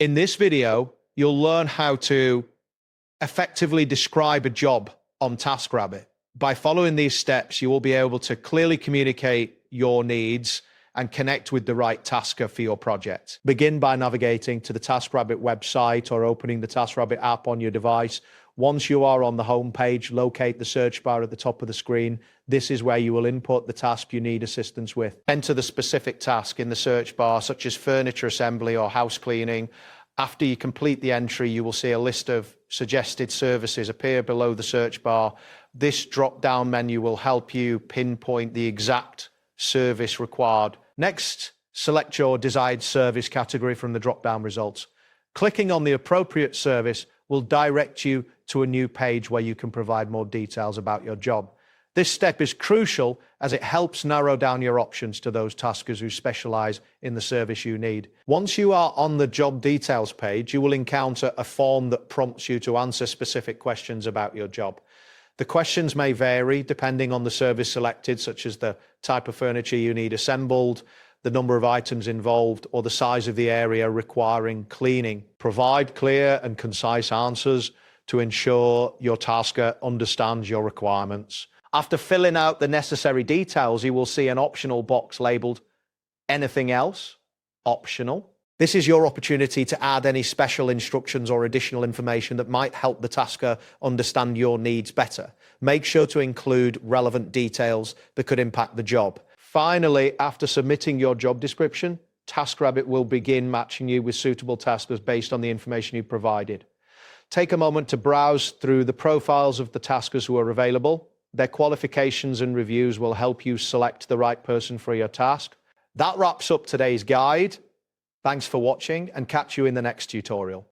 In this video, you'll learn how to effectively describe a job on Taskrabbit. By following these steps, you will be able to clearly communicate your needs and connect with the right tasker for your project. Begin by navigating to the Taskrabbit website or opening the Taskrabbit app on your device. Once you are on the home page, locate the search bar at the top of the screen. This is where you will input the task you need assistance with. Enter the specific task in the search bar, such as furniture assembly or house cleaning. After you complete the entry, you will see a list of suggested services appear below the search bar. This drop-down menu will help you pinpoint the exact service required. Next, select your desired service category from the drop-down results. Clicking on the appropriate service will direct you to a new page where you can provide more details about your job. This step is crucial as it helps narrow down your options to those taskers who specialize in the service you need. Once you are on the job details page, you will encounter a form that prompts you to answer specific questions about your job. The questions may vary depending on the service selected, such as the type of furniture you need assembled, the number of items involved, or the size of the area requiring cleaning. Provide clear and concise answers to ensure your tasker understands your requirements. After filling out the necessary details, you will see an optional box labeled "Anything else?" Optional. This is your opportunity to add any special instructions or additional information that might help the tasker understand your needs better. Make sure to include relevant details that could impact the job. Finally, after submitting your job description, Taskrabbit will begin matching you with suitable taskers based on the information you provided. Take a moment to browse through the profiles of the taskers who are available. Their qualifications and reviews will help you select the right person for your task. That wraps up today's guide. Thanks for watching, and catch you in the next tutorial.